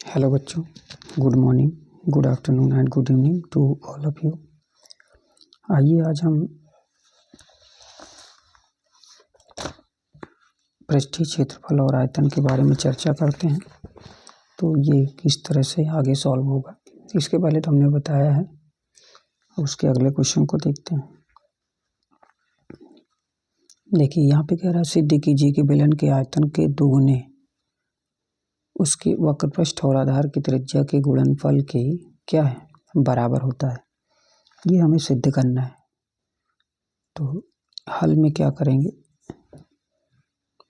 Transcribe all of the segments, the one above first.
Hello बच्चों, good morning, good afternoon and good evening to all of you. आइए आज हम पृष्ठीय क्षेत्रफल और आयतन के बारे में चर्चा करते हैं। तो ये किस तरह से आगे सॉल्व होगा, इसके पहले तो हमने बताया है। उसके अगले क्वेश्चन को देखते हैं। देखिए यहाँ पे कह रहा है सिद्ध कीजिए कि बेलन के आयतन के दोगुने उसके वक्र पृष्ठ और आधार की त्रिज्या के गुणनफल के क्या है बराबर होता है। ये हमें सिद्ध करना है। तो हल में क्या करेंगे,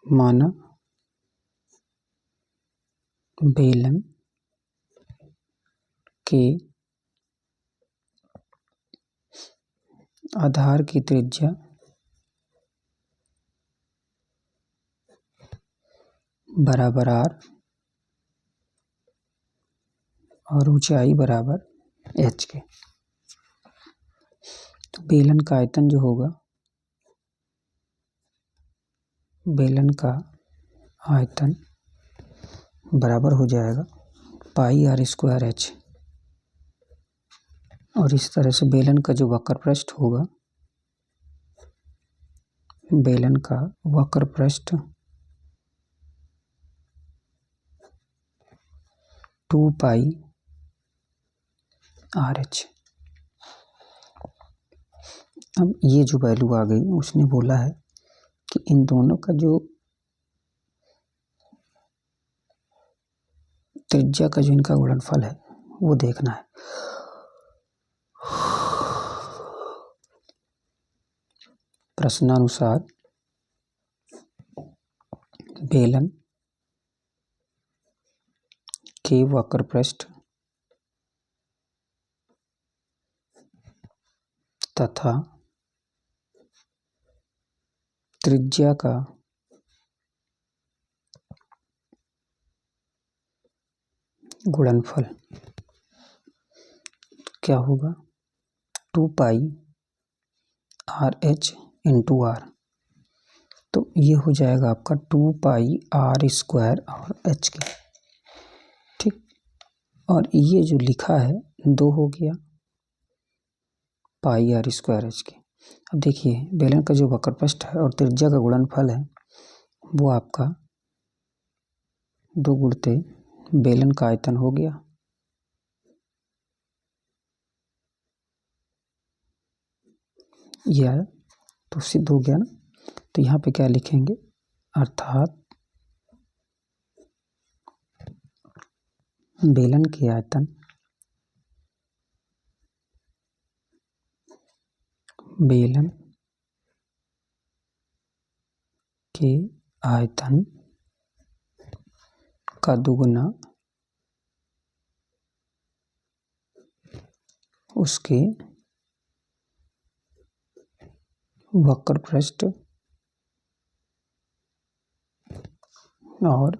माना बेलन के आधार की त्रिज्या बराबर आर और ऊंचाई बराबर एच के। तो बेलन का आयतन जो होगा, बेलन का आयतन बराबर हो जाएगा पाई आर स्क्वायर एच। और इस तरह से बेलन का जो वक्र पृष्ठ होगा, बेलन का वक्र पृष्ठ 2 पाई आर एच। अब ये जो वैल्यू आ गई, उसने बोला है कि इन दोनों का जो त्रिज्या का जो इनका गुणनफल है वो देखना है। प्रश्नानुसार बेलन के वक्र पृष्ठ तथा त्रिज्या का गुणनफल क्या होगा, 2 पाई आर एच इंटू आर। तो ये हो जाएगा आपका 2 पाई आर स्क्वायर और एच के। ठीक, और ये जो लिखा है 2 हो गया पाई आर स्क्वायर एच के। अब देखिए बेलन का जो वक्र पृष्ठ है और त्रिज्या का गुणनफल है वो आपका 2 गुणते बेलन का आयतन हो गया। यह तो सिद्ध हो गया ना। तो यहाँ पे क्या लिखेंगे, अर्थात बेलन के आयतन बेलन के आयतन का दुगुना उसके वक्र पृष्ठ और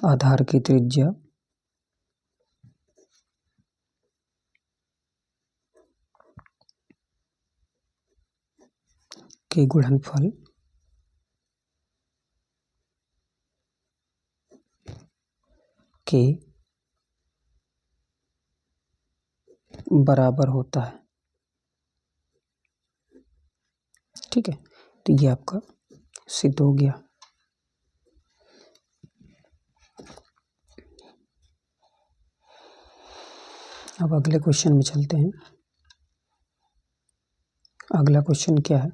आधार की त्रिज्या के गुणनफल के बराबर होता है। ठीक है, तो ये आपका सिद्ध हो गया। अब अगले क्वेश्चन में चलते हैं। अगला क्वेश्चन क्या है,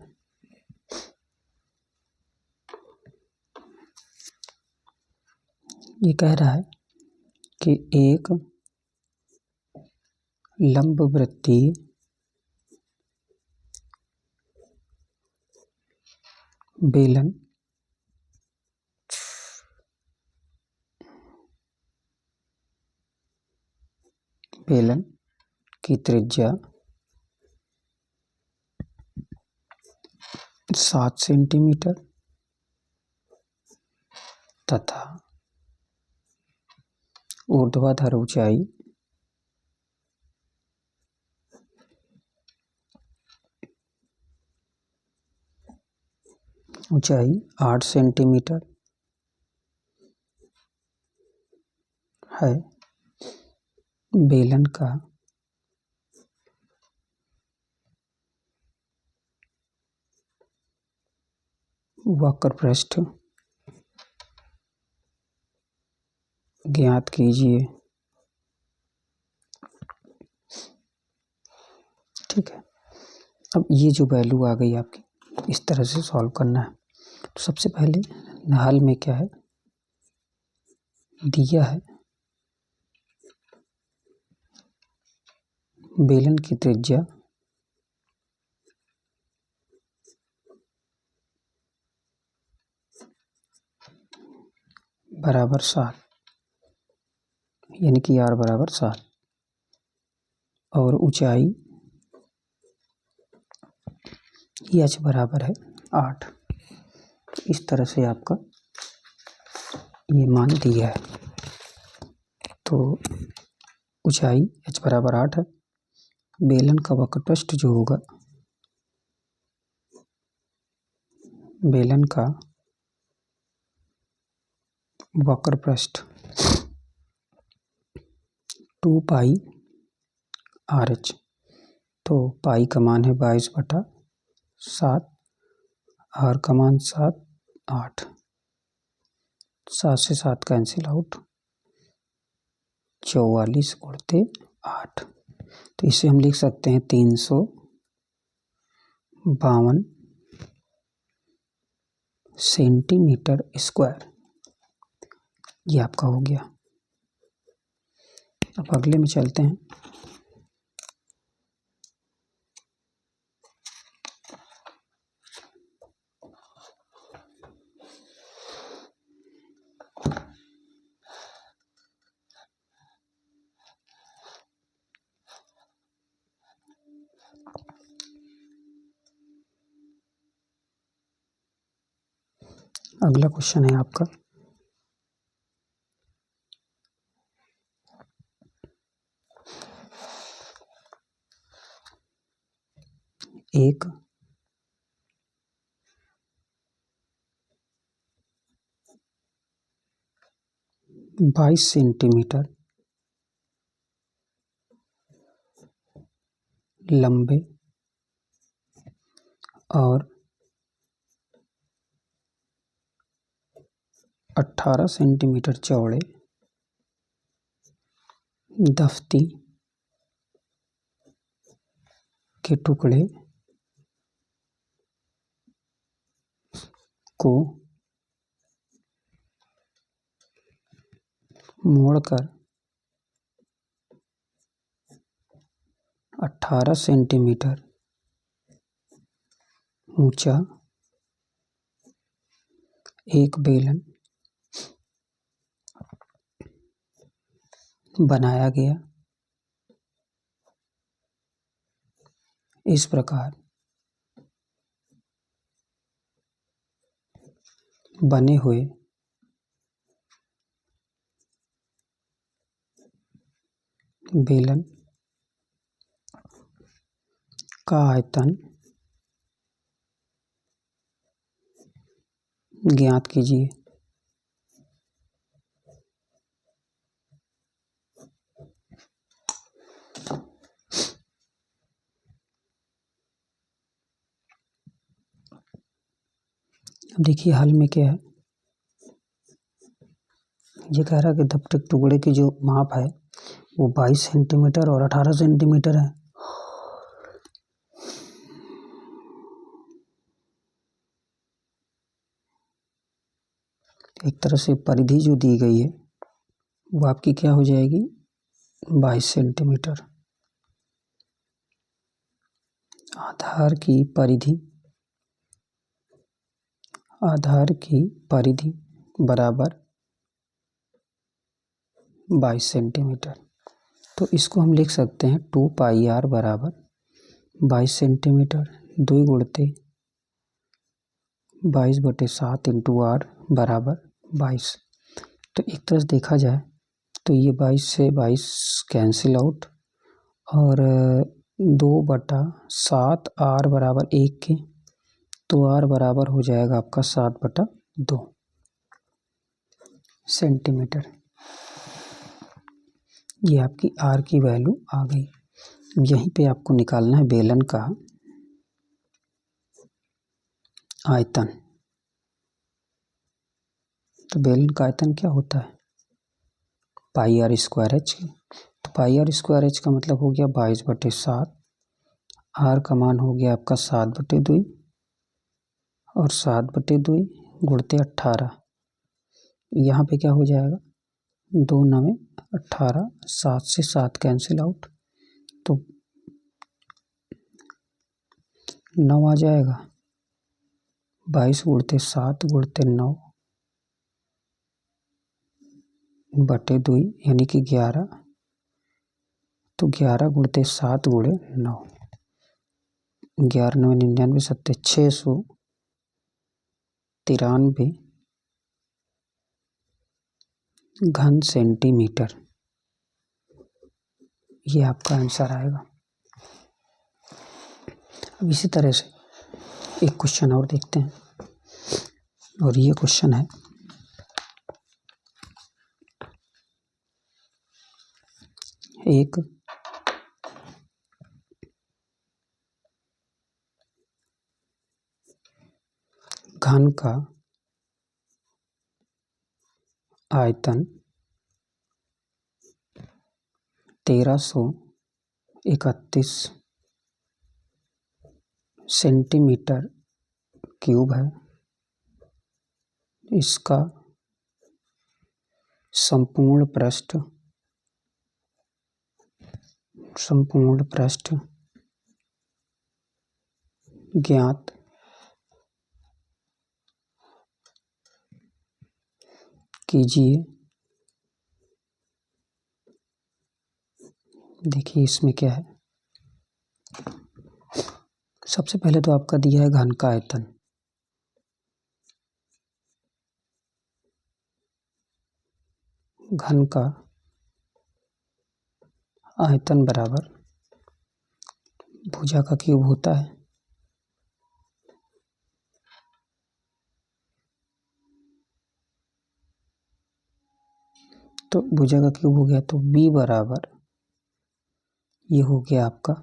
ये कह रहा है कि एक लंबवृत्तीय बेलन की त्रिज्या 7 सेंटीमीटर तथा ऊर्ध्वाधर ऊंचाई 8 सेंटीमीटर है बेलन का वक्र पृष्ठ ज्ञात कीजिए। ठीक है, अब ये जो वैल्यू आ गई आपकी, इस तरह से सॉल्व करना है। तो सबसे पहले हल में क्या है, दिया है बेलन की त्रिज्या बराबर 7, यानी कि r बराबर 7, और ऊंचाई h बराबर है 8। इस तरह से आपका ये मान दिया है। तो ऊंचाई h बराबर 8 है, बेलन का वक्र पृष्ठ जो होगा, बेलन का वक्र पृष्ठ 2 पाई RH। तो पाई का मान है 22/7, आर का मान 7, 8, 7 से 7 कैंसिल आउट, 44 गुणित 8। तो इसे हम लिख सकते हैं 352 सेंटीमीटर स्क्वायर। ये आपका हो गया। अब अगले में चलते हैं। अगला क्वेश्चन है आपका, एक 22 सेंटीमीटर लंबे और 18 सेंटीमीटर चौड़े दफ्ती के टुकड़े को मोड़कर 18 सेंटीमीटर ऊंचा एक बेलन बनाया गया। इस प्रकार बने हुए बेलन का आयतन ज्ञात कीजिए। अब देखिए हल में क्या है, ये कह रहा है कि दफ्ती के टुकड़े की जो माप है वो 22 सेंटीमीटर और 18 सेंटीमीटर है। एक तरह से परिधि जो दी गई है वो आपकी क्या हो जाएगी, 22 सेंटीमीटर। आधार की परिधि बराबर 22 सेंटीमीटर। तो इसको हम लिख सकते हैं 2 पाई r बराबर 22 सेंटीमीटर, 2 गुणते 22/7 इंटू r बराबर 22। तो एक तरह से देखा जाए तो ये 22 से 22 कैंसिल आउट, और 2/7 r बराबर 1 के, तो r बराबर हो जाएगा आपका 7/2 सेंटीमीटर। ये आपकी आर की वैल्यू आ गई। यहीं पे आपको निकालना है बेलन का आयतन। तो बेलन का आयतन क्या होता है? पाई आर स्क्वायर एच। तो पाई आर स्क्वायर एच का मतलब हो गया 22/7। आर का मान हो गया आपका 7/2 और 7/2 गुणते 18। यहाँ पे क्या हो जाएगा? 2 9 18, 7 से 7 कैंसिल आउट, तो 9 आ जाएगा। 22/9/2 यानी कि 11। तो 11 गुणते 7 गुणे 9, 11 9 99 7 693 घन सेंटीमीटर। ये आपका आंसर आएगा। अब इसी तरह से एक क्वेश्चन और देखते हैं, और ये क्वेश्चन है एक घन का आयतन 1331 सेंटीमीटर क्यूब है। इसका संपूर्ण पृष्ठ ज्ञात कीजिए। देखिए इसमें क्या है, सबसे पहले तो आपका दिया है घन का आयतन। घन का आयतन बराबर भुजा का क्यूब होता है। तो भुजा का क्यूब हो गया, तो b बराबर ये हो गया आपका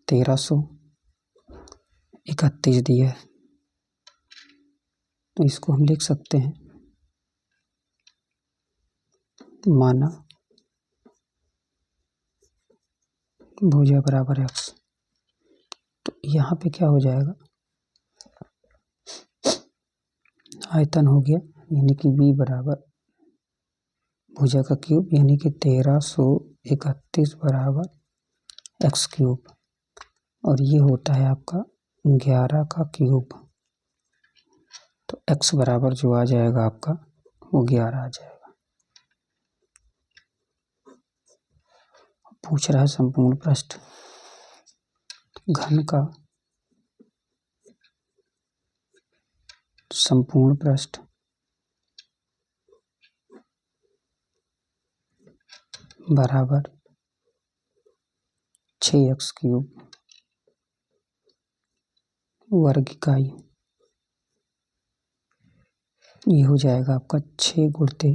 1331 दिया है। तो इसको हम लिख सकते हैं माना भुजा बराबर x। तो यहाँ पे क्या हो जाएगा, आयतन हो गया यानी कि b बराबर भुजा का क्यूब यानी कि 1331 बराबर x क्यूब, और ये होता है आपका 11 का क्यूब। तो x बराबर जो आ जाएगा आपका वो 11 आ जाएगा। पूछ रहा है संपूर्ण पृष्ठ। घन का संपूर्ण पृष्ठ बराबर 6x क्यूब वर्ग इकाई। ये हो जाएगा आपका 6 गुणते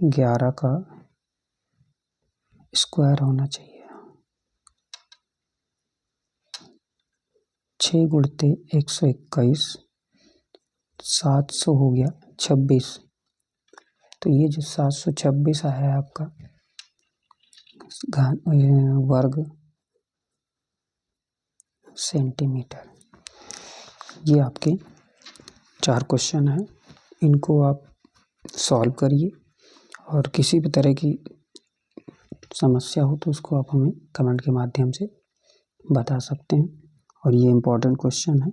11 का स्क्वायर होना चाहिए। 6 गुणते 121, 700 हो गया 26। तो ये जो 726 आया है आपका वर्ग सेंटीमीटर। ये आपके 4 क्वेश्चन हैं, इनको आप सॉल्व करिए, और किसी भी तरह की समस्या हो तो उसको आप हमें कमेंट के माध्यम से बता सकते हैं। और ये इम्पोर्टेंट क्वेश्चन है,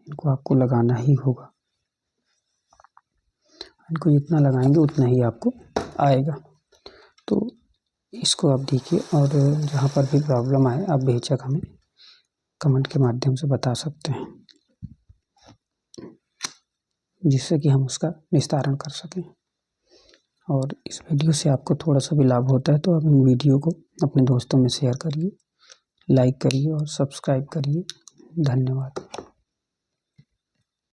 इनको आपको लगाना ही होगा। इनको जितना लगाएंगे उतना ही आपको आएगा। तो इसको आप देखिए, और जहाँ पर भी प्रॉब्लम आए आप बेहिचक हमें कमेंट के माध्यम से बता सकते हैं, जिससे कि हम उसका निस्तारण कर सकें। और इस वीडियो से आपको थोड़ा सा भी लाभ होता है तो आप इन वीडियो को अपने दोस्तों में शेयर करिए, लाइक करिए और सब्सक्राइब करिए। धन्यवाद।